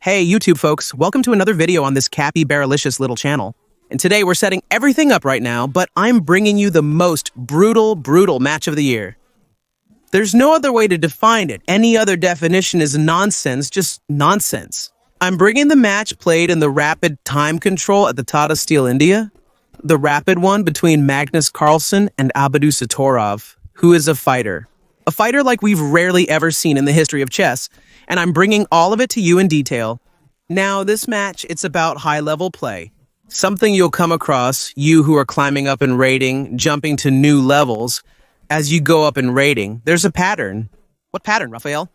Hey YouTube folks, welcome to another video on this capybaralicious little channel. And today we're setting everything up right now, but I'm bringing you the most brutal match of the year. There's no other way to define it. Any other definition is nonsense, just nonsense. I'm bringing the match played in the rapid time control at the Tata Steel India. The rapid one between Magnus Carlsen and Abidussatorov, who is a fighter. A fighter like we've rarely ever seen in the history of chess, and I'm bringing all of it to you in detail. Now, this match, it's about high-level play. Something you'll come across, you who are climbing up in rating, jumping to new levels. As you go up in rating, there's a pattern. What pattern, Raphael?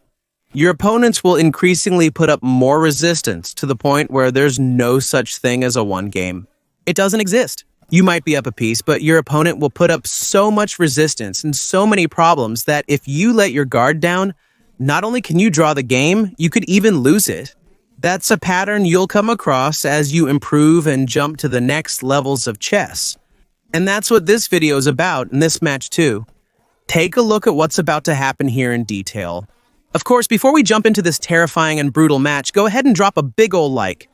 Your opponents will increasingly put up more resistance to the point where there's no such thing as a one game. It doesn't exist. You might be up a piece, but your opponent will put up so much resistance and so many problems that if you let your guard down, not only can you draw the game, you could even lose it. That's a pattern you'll come across as you improve and jump to the next levels of chess. And that's what this video is about in this match too. Take a look at what's about to happen here in detail. Of course, before we jump into this terrifying and brutal match, go ahead and drop a big ol' like.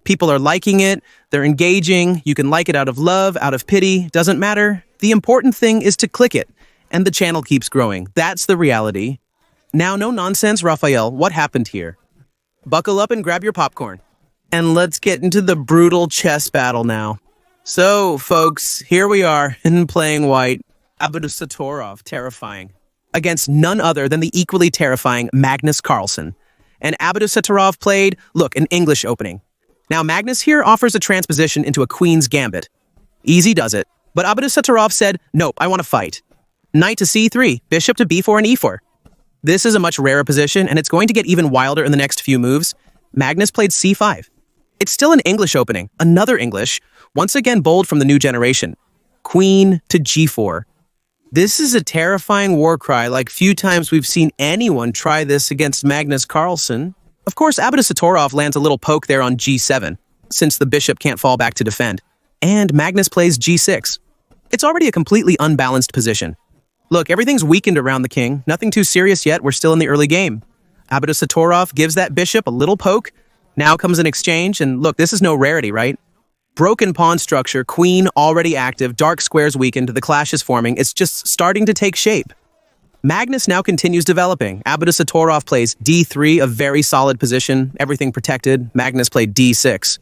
People are liking it, they're engaging, you can like it out of love, out of pity, doesn't matter. The important thing is to click it, and the channel keeps growing. That's the reality. Now, no nonsense, Raphael, what happened here? Buckle up and grab your popcorn. And let's get into the brutal chess battle now. So, folks, here we are in playing white. Abidussatorov, terrifying. Against none other than the equally terrifying Magnus Carlsen. And Abidussatorov played, look, an English opening. Now, Magnus here offers a transposition into a queen's gambit. Easy does it. But Abidussatorov said, nope, I want to fight. Knight to c3, bishop to b4 and e4. This is a much rarer position, and it's going to get even wilder in the next few moves. Magnus played c5. It's still an English opening, another English, once again bold from the new generation. Queen to g4. This is a terrifying war cry like few times we've seen anyone try this against Magnus Carlsen. Of course, Abidussatorov lands a little poke there on g7, since the bishop can't fall back to defend. And Magnus plays g6. It's already a completely unbalanced position. Look, everything's weakened around the king. Nothing too serious yet. We're still in the early game. Abidussatorov gives that bishop a little poke. Now comes an exchange, and look, this is no rarity, right? Broken pawn structure, queen already active, dark squares weakened, the clash is forming. It's just starting to take shape. Magnus now continues developing. Abidussatorov plays d3, a very solid position, everything protected. Magnus played d6.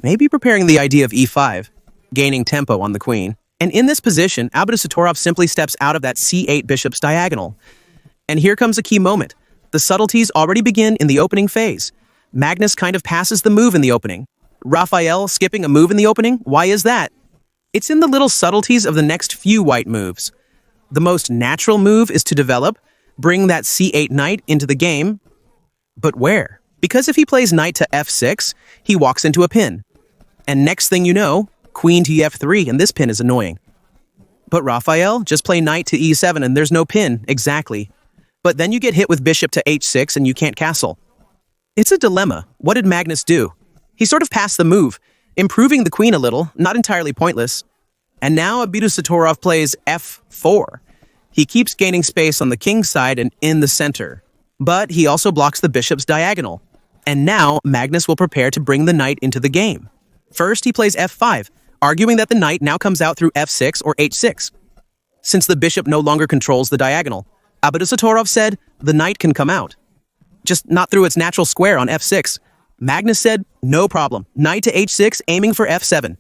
Maybe preparing the idea of e5, gaining tempo on the queen. And in this position, Abidussatorov simply steps out of that c8 bishop's diagonal. And here comes a key moment. The subtleties already begin in the opening phase. Magnus kind of passes the move in the opening. Raphael skipping a move in the opening? Why is that? It's in the little subtleties of the next few white moves. The most natural move is to develop, bring that c8 knight into the game. But where? Because if he plays knight to f6, he walks into a pin. And next thing you know, queen to f3, and this pin is annoying. But Raphael, just play knight to e7 and there's no pin, exactly. But then you get hit with bishop to h6 and you can't castle. It's a dilemma. What did Magnus do? He sort of passed the move, improving the queen a little, not entirely pointless. And now Abidussatorov plays f4. He keeps gaining space on the king's side and in the center. But he also blocks the bishop's diagonal. And now Magnus will prepare to bring the knight into the game. First, he plays f5, arguing that the knight now comes out through f6 or h6. Since the bishop no longer controls the diagonal, Abidussatorov said the knight can come out. Just not through its natural square on f6. Magnus said, no problem, knight to h6 aiming for f7.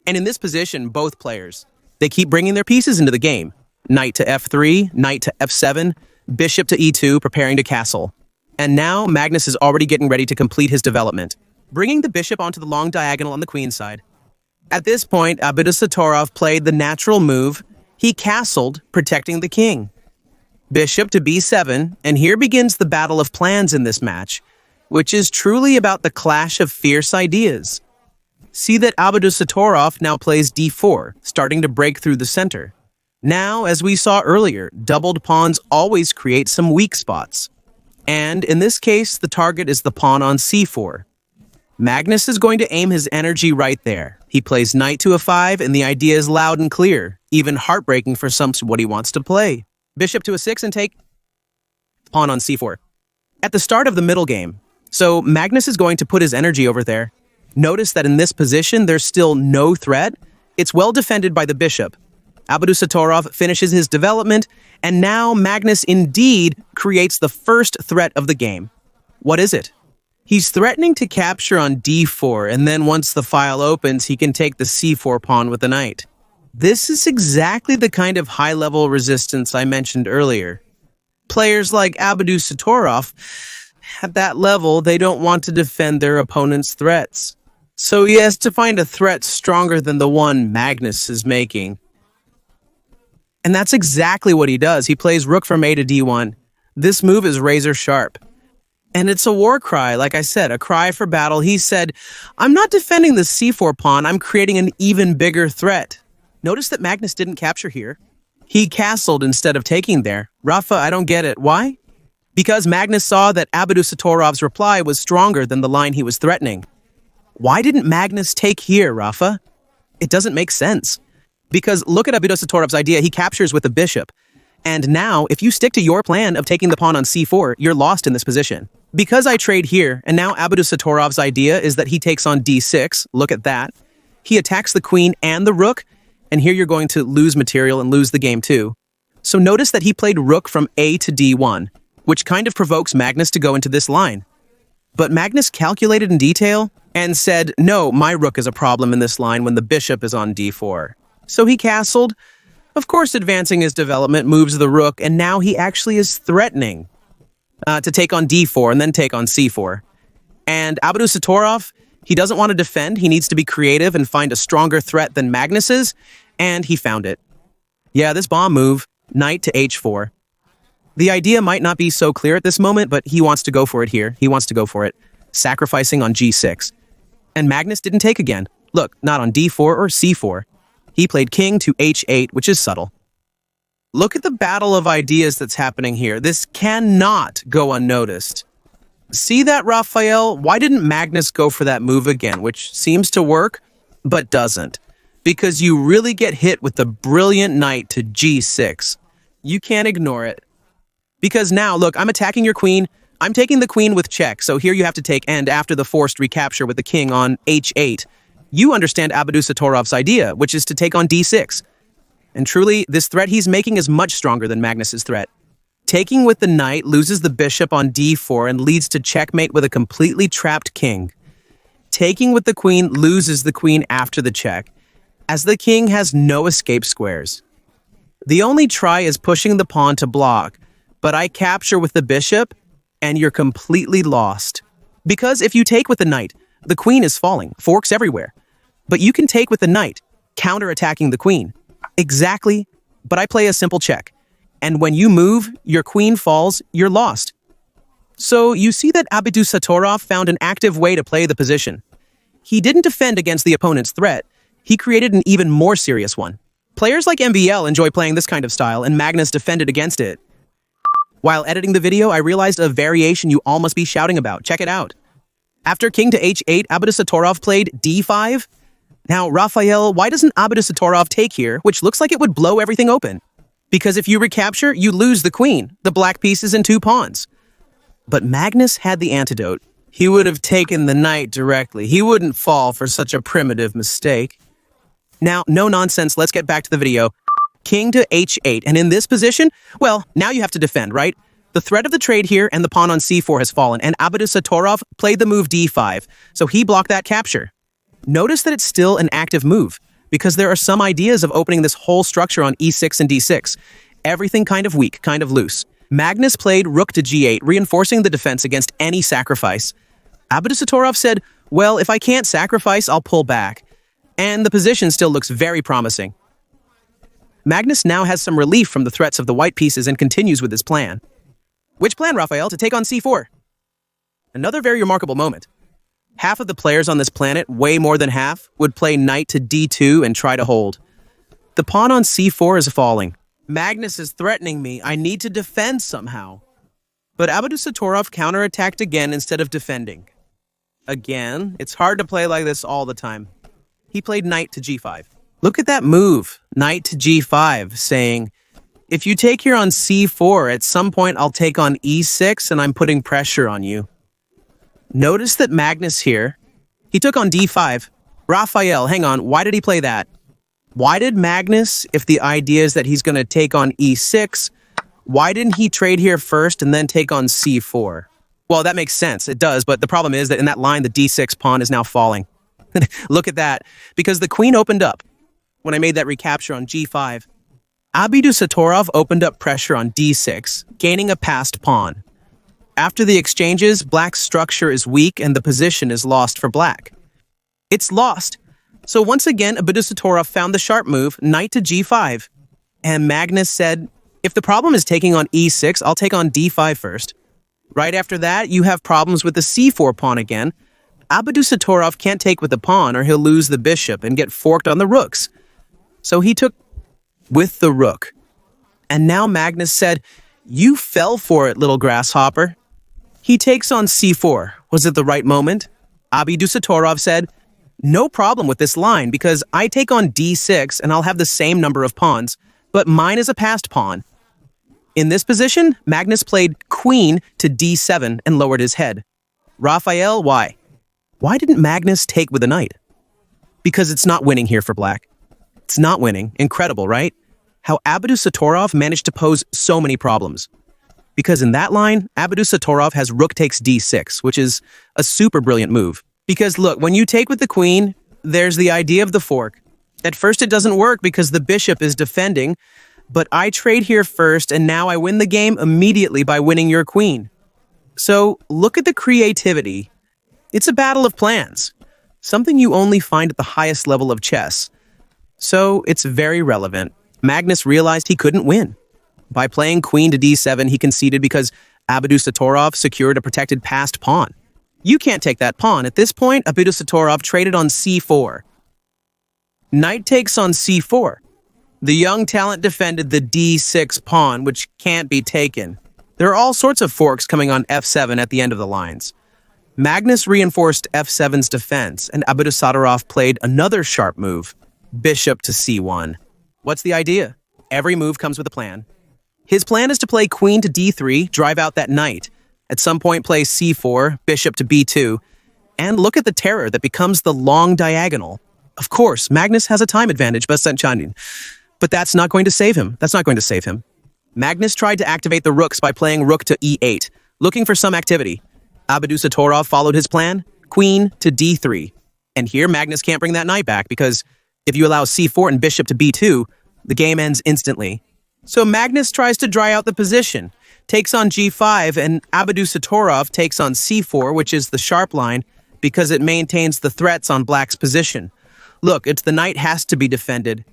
And in this position, both players, they keep bringing their pieces into the game. Knight to f3, knight to f7, bishop to e2, preparing to castle. And now Magnus is already getting ready to complete his development, bringing the bishop onto the long diagonal on the queen side. At this point, Abidussatorov played the natural move. He castled, protecting the king. Bishop to b7, and here begins the battle of plans in this match, which is truly about the clash of fierce ideas. See that Abidussatorov now plays d4, starting to break through the center. Now, as we saw earlier, doubled pawns always create some weak spots. And in this case, the target is the pawn on c4. Magnus is going to aim his energy right there. He plays knight to a5, and the idea is loud and clear, even heartbreaking for some what he wants to play. Bishop to a6 and take pawn on c4. At the start of the middle game, So Magnus is going to put his energy over there. Notice that in this position, there's still no threat. It's well defended by the bishop. Abidussatorov finishes his development, and now Magnus indeed creates the first threat of the game. What is it? He's threatening to capture on d4, and then once the file opens, he can take the c4 pawn with the knight. This is exactly the kind of high-level resistance I mentioned earlier. Players like Abidussatorov, at that level, they don't want to defend their opponent's threats. So he has to find a threat stronger than the one Magnus is making. And that's exactly what he does. He plays rook from a to d1. This move is razor sharp. And it's a war cry, like I said, a cry for battle. He said, I'm not defending the c4 pawn, I'm creating an even bigger threat. Notice that Magnus didn't capture here. He castled instead of taking there. Rafa, I don't get it. Why? Because Magnus saw that Abidussatorov's reply was stronger than the line he was threatening. Why didn't Magnus take here, Rafa? It doesn't make sense. Because look at Abidussatorov's idea, he captures with the bishop. And now, if you stick to your plan of taking the pawn on c4, you're lost in this position. Because I trade here, and now Abidussatorov's idea is that he takes on d6, look at that. He attacks the queen and the rook, and here you're going to lose material and lose the game too. So notice that he played rook from a to d1, which kind of provokes Magnus to go into this line. But Magnus calculated in detail and said, no, my rook is a problem in this line when the bishop is on d4. So he castled, of course advancing his development, moves the rook, and now he actually is threatening to take on d4 and then take on c4. And Abidussatorov, he doesn't want to defend, he needs to be creative and find a stronger threat than Magnus's, and he found it. Yeah, this bomb move, knight to h4. The idea might not be so clear at this moment, but he wants to go for it here. He wants to go for it, sacrificing on g6. And Magnus didn't take again. Look, not on d4 or c4. He played king to h8, which is subtle. Look at the battle of ideas that's happening here. This cannot go unnoticed. See that, Raphael? Why didn't Magnus go for that move again, which seems to work, but doesn't? Because you really get hit with the brilliant knight to g6. You can't ignore it. Because now, look, I'm attacking your queen. I'm taking the queen with check, so here you have to take, and after the forced recapture with the king on h8, you understand Abidussatorov's idea, which is to take on d6. And truly, this threat he's making is much stronger than Magnus's threat. Taking with the knight loses the bishop on d4 and leads to checkmate with a completely trapped king. Taking with the queen loses the queen after the check, as the king has no escape squares. The only try is pushing the pawn to block, but I capture with the bishop, and you're completely lost. Because if you take with the knight, the queen is falling, forks everywhere. But you can take with the knight, counterattacking the queen. Exactly, but I play a simple check. And when you move, your queen falls, you're lost. So you see that Abidussatorov found an active way to play the position. He didn't defend against the opponent's threat, he created an even more serious one. Players like MBL enjoy playing this kind of style, and Magnus defended against it. While editing the video, I realized a variation you all must be shouting about. Check it out. After king to h8, Abidussatorov played d5. Now, Raphael, why doesn't Abidussatorov take here, which looks like it would blow everything open? Because if you recapture, you lose the queen, the black pieces and 2 pawns. But Magnus had the antidote. He would have taken the knight directly. He wouldn't fall for such a primitive mistake. Now, no nonsense, let's get back to the video. King to h8, and in this position, well, now you have to defend, right? The threat of the trade here and the pawn on c4 has fallen, and Abidussatorov played the move d5, so he blocked that capture. Notice that it's still an active move, because there are some ideas of opening this whole structure on e6 and d6. Everything kind of weak, kind of loose. Magnus played rook to g8, reinforcing the defense against any sacrifice. Abidussatorov said, well, if I can't sacrifice, I'll pull back. And the position still looks very promising. Magnus now has some relief from the threats of the white pieces and continues with his plan. Which plan, Raphael? To take on c4. Another very remarkable moment. Half of the players on this planet, way more than half, would play knight to d2 and try to hold. The pawn on c4 is falling. Magnus is threatening me. I need to defend somehow. But Abidussatorov counterattacked again instead of defending. Again, it's hard to play like this all the time. He played knight to g5. Look at that move, knight to g5, saying, if you take here on c4, at some point I'll take on e6 and I'm putting pressure on you. Notice that Magnus here, he took on d5. Raphael, hang on, why did he play that? Why did Magnus, if the idea is that he's going to take on e6, why didn't he trade here first and then take on c4? Well, that makes sense. It does, but the problem is that in that line, the d6 pawn is now falling. Look at that, because the queen opened up when I made that recapture on g5. Abidussatorov opened up pressure on d6, gaining a passed pawn. After the exchanges, black's structure is weak and the position is lost for black. It's lost. So once again, Abidussatorov found the sharp move, knight to g5. And Magnus said, if the problem is taking on e6, I'll take on d5 first. Right after that, you have problems with the c4 pawn again. Abidussatorov can't take with the pawn or he'll lose the bishop and get forked on the rooks. So he took with the rook. And now Magnus said, you fell for it, little grasshopper. He takes on c4. Was it the right moment? Abidussatorov said, no problem with this line because I take on d6 and I'll have the same number of pawns, but mine is a passed pawn. In this position, Magnus played queen to d7 and lowered his head. Raphael, why? Why didn't Magnus take with the knight? Because it's not winning here for black. It's not winning. Incredible, right? How Abidussatorov managed to pose so many problems. Because in that line, Abidussatorov has rook takes d6, which is a super brilliant move. Because look, when you take with the queen, there's the idea of the fork. At first it doesn't work because the bishop is defending, but I trade here first and now I win the game immediately by winning your queen. So look at the creativity. It's a battle of plans, something you only find at the highest level of chess. So it's very relevant. Magnus realized he couldn't win. By playing queen to d7, he conceded because Abidussatorov secured a protected passed pawn. You can't take that pawn. At this point, Abidussatorov traded on c4. Knight takes on c4. The young talent defended the d6 pawn, which can't be taken. There are all sorts of forks coming on f7 at the end of the lines. Magnus reinforced f7's defense, and Abidussatorov played another sharp move, bishop to c1. What's the idea? Every move comes with a plan. His plan is to play queen to d3, drive out that knight. At some point, play c4, bishop to b2, and look at the terror that becomes the long diagonal. Of course, Magnus has a time advantage, but that's not going to save him. That's not going to save him. Magnus tried to activate the rooks by playing rook to e8, looking for some activity. Abidussatorov followed his plan, queen to d3. And here, Magnus can't bring that knight back because if you allow c4 and bishop to b2, the game ends instantly. So Magnus tries to dry out the position, takes on g5, and Abidussatorov takes on c4, which is the sharp line, because it maintains the threats on black's position. Look, it's the knight has to be defended,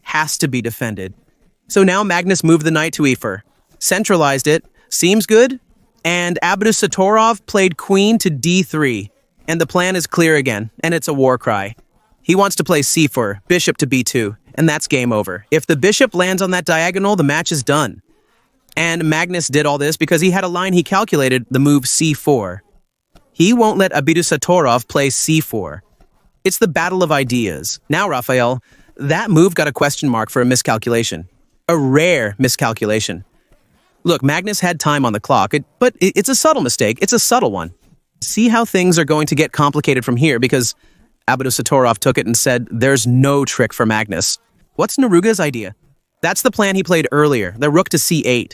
So now Magnus moved the knight to e4, centralized it, seems good, and Abidussatorov played queen to d3, and the plan is clear again, and it's a war cry. He wants to play c4, bishop to b2, and that's game over. If the bishop lands on that diagonal, the match is done. And Magnus did all this because he had a line he calculated, the move c4. He won't let Abidussatorov play c4. It's the battle of ideas. Now, Raphael, that move got a question mark for a miscalculation. A rare miscalculation. Look, Magnus had time on the clock, but it's a subtle mistake. It's a subtle one. See how things are going to get complicated from here because Abidussatorov took it and said, there's no trick for Magnus. What's Neruga's idea? That's the plan he played earlier, the rook to c8.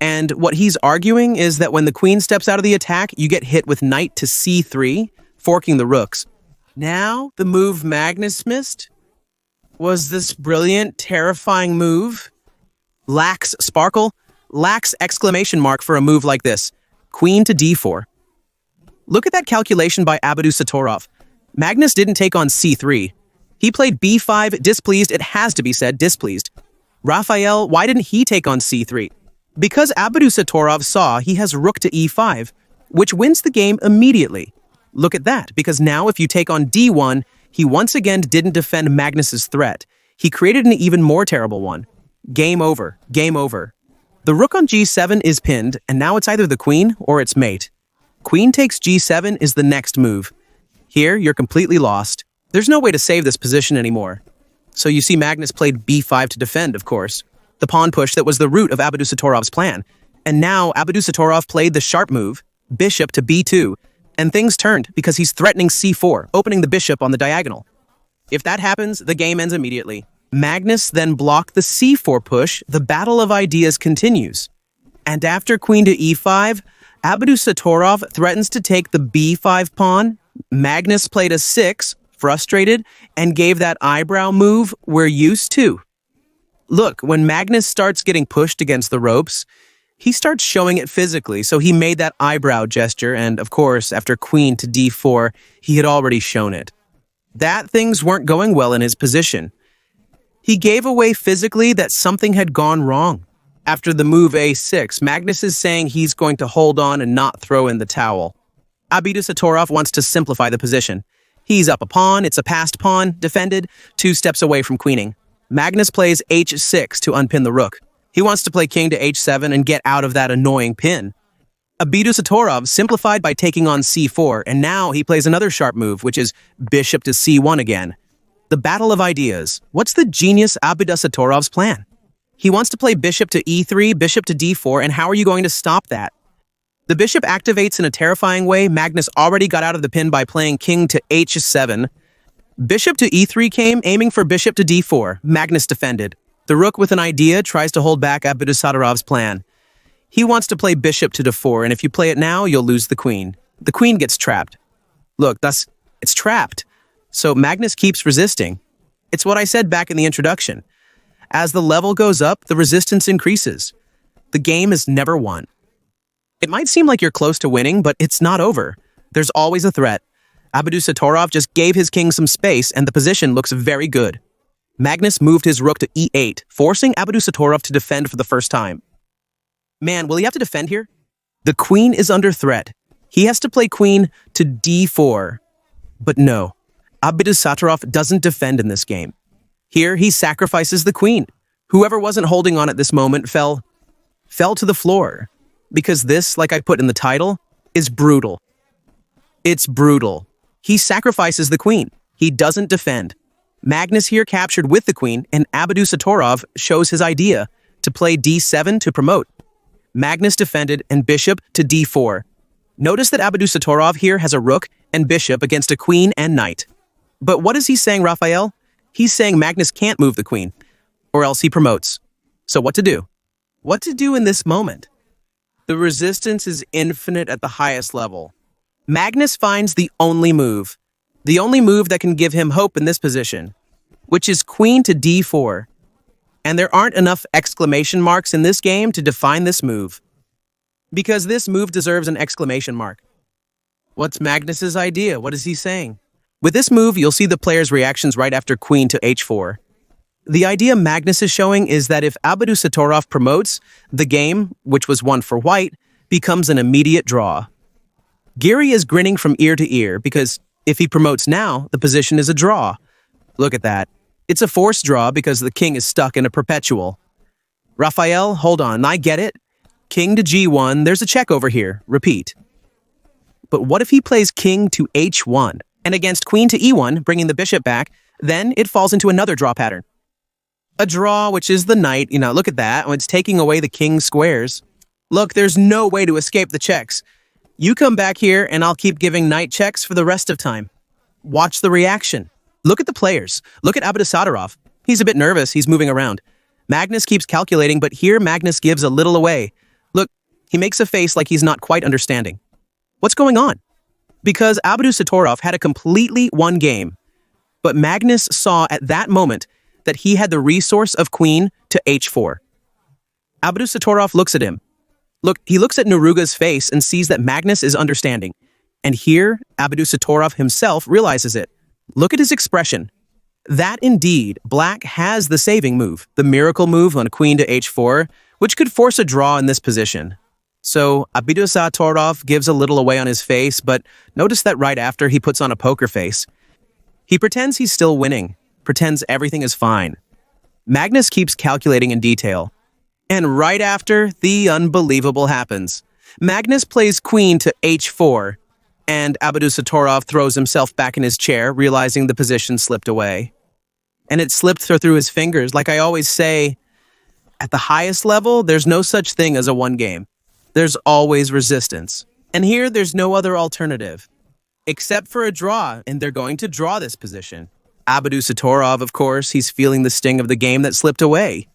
And what he's arguing is that when the queen steps out of the attack, you get hit with knight to c3, forking the rooks. Now, the move Magnus missed was this brilliant, terrifying move. Lacks sparkle, lacks exclamation mark for a move like this. Queen to d4. Look at that calculation by Abidussatorov. Magnus didn't take on c3. He played b5, displeased, it has to be said, displeased. Raphael, why didn't he take on c3? Because Abidussatorov saw he has rook to e5, which wins the game immediately. Look at that, because now if you take on d1, he once again didn't defend Magnus's threat. He created an even more terrible one. Game over, game over. The rook on g7 is pinned, and now it's either the queen or its mate. Queen takes g7 is the next move. Here, you're completely lost. There's no way to save this position anymore. So you see Magnus played b5 to defend, of course. The pawn push that was the root of Abidusatorov's plan. And now Abidussatorov played the sharp move, bishop to b2, And things turned because he's threatening c4, opening the bishop on the diagonal. If that happens, the game ends immediately. Magnus then blocked the c4 push. The battle of ideas continues. And after queen to e5, Abidussatorov threatens to take the b5 pawn. Magnus played a 6, frustrated, and gave that eyebrow move we're used to. Look, when Magnus starts getting pushed against the ropes, he starts showing it physically, so he made that eyebrow gesture, and of course, after queen to d4, he had already shown it. That things weren't going well in his position. He gave away physically that something had gone wrong. After the move a6, Magnus is saying he's going to hold on and not throw in the towel. Abidussatorov wants to simplify the position. He's up a pawn, it's a passed pawn, defended, 2 steps away from queening. Magnus plays h6 to unpin the rook. He wants to play king to h7 and get out of that annoying pin. Abidussatorov simplified by taking on c4, and now he plays another sharp move, which is bishop to c1 again. The battle of ideas. What's the genius Abidussatorov's plan? He wants to play bishop to e3, bishop to d4, and how are you going to stop that? The bishop activates in a terrifying way. Magnus already got out of the pin by playing king to h7. Bishop to e3 came, aiming for bishop to d4. Magnus defended. The rook with an idea tries to hold back Abidussatorov's plan. He wants to play bishop to d4, and if you play it now, you'll lose the queen. The queen gets trapped. Look, it's trapped. So Magnus keeps resisting. It's what I said back in the introduction. As the level goes up, the resistance increases. The game is never won. It might seem like you're close to winning, but it's not over. There's always a threat. Abidussatorov just gave his king some space, and the position looks very good. Magnus moved his rook to e8, forcing Abidussatorov to defend for the first time. Man, will he have to defend here? The queen is under threat. He has to play queen to d4. But no, Abidussatorov doesn't defend in this game. Here, he sacrifices the queen. Whoever wasn't holding on at this moment fell to the floor. Because this, like I put in the title, is brutal. It's brutal. He sacrifices the queen. He doesn't defend. Magnus here captured with the queen, and Abidussatorov shows his idea to play d7 to promote. Magnus defended and bishop to d4. Notice that Abidussatorov here has a rook and bishop against a queen and knight. But what is he saying, Raphael? He's saying Magnus can't move the queen, or else he promotes. So what to do? What to do in this moment? The resistance is infinite at the highest level. Magnus finds the only move that can give him hope in this position, which is queen to d4. And there aren't enough exclamation marks in this game to define this move. Because this move deserves an exclamation mark. What's Magnus's idea? What is he saying? With this move, you'll see the player's reactions right after queen to h4. The idea Magnus is showing is that if Abidussatorov promotes, the game, which was won for white, becomes an immediate draw. Geary is grinning from ear to ear because if he promotes now, the position is a draw. Look at that. It's a forced draw because the king is stuck in a perpetual. Raphael, hold on, I get it. King to g1, there's a check over here. Repeat. But what if he plays king to h1, and against queen to e1, bringing the bishop back, then it falls into another draw pattern. A draw, which is the knight, look at that, when it's taking away the king's squares. Look, there's no way to escape the checks. You come back here and I'll keep giving knight checks for the rest of time. Watch the reaction. Look at the players. Look at Abidussatorov. He's a bit nervous, he's moving around. Magnus keeps calculating, but here Magnus gives a little away. Look, he makes a face like he's not quite understanding. What's going on? Because Abidussatorov had a completely won game. But Magnus saw at that moment that he had the resource of queen to h4. Abidussatorov looks at him. Look, he looks at Neruga's face and sees that Magnus is understanding. And here, Abidussatorov himself realizes it. Look at his expression. That indeed, black has the saving move, the miracle move on queen to h4, which could force a draw in this position. So Abidussatorov gives a little away on his face, but notice that right after he puts on a poker face. He pretends he's still winning, pretends everything is fine. Magnus keeps calculating in detail. And right after, the unbelievable happens. Magnus plays queen to h4, and Abidussatorov throws himself back in his chair, realizing the position slipped away. And it slipped through his fingers. Like I always say, at the highest level, there's no such thing as a one game. There's always resistance. And here, there's no other alternative, except for a draw, and they're going to draw this position. Abidussatorov, of course, he's feeling the sting of the game that slipped away.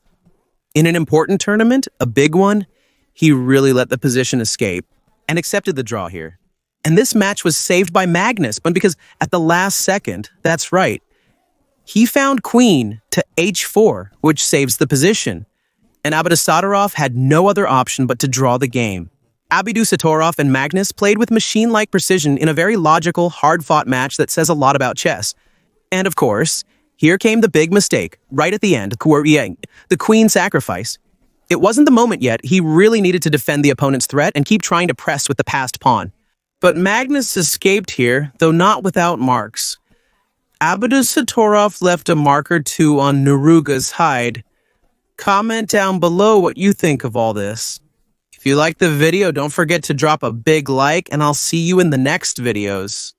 In an important tournament, a big one, he really let the position escape and accepted the draw here. And this match was saved by Magnus, but because at the last second, that's right, he found queen to h4, which saves the position. And Abidussatorov had no other option but to draw the game. Abidussatorov and Magnus played with machine-like precision in a very logical, hard-fought match that says a lot about chess. And of course, here came the big mistake, right at the end, the queen sacrifice. It wasn't the moment yet. He really needed to defend the opponent's threat and keep trying to press with the passed pawn. But Magnus escaped here, though not without marks. Abidussatorov left a mark or two on Neruga's hide. Comment down below what you think of all this. If you liked the video, don't forget to drop a big like, and I'll see you in the next videos.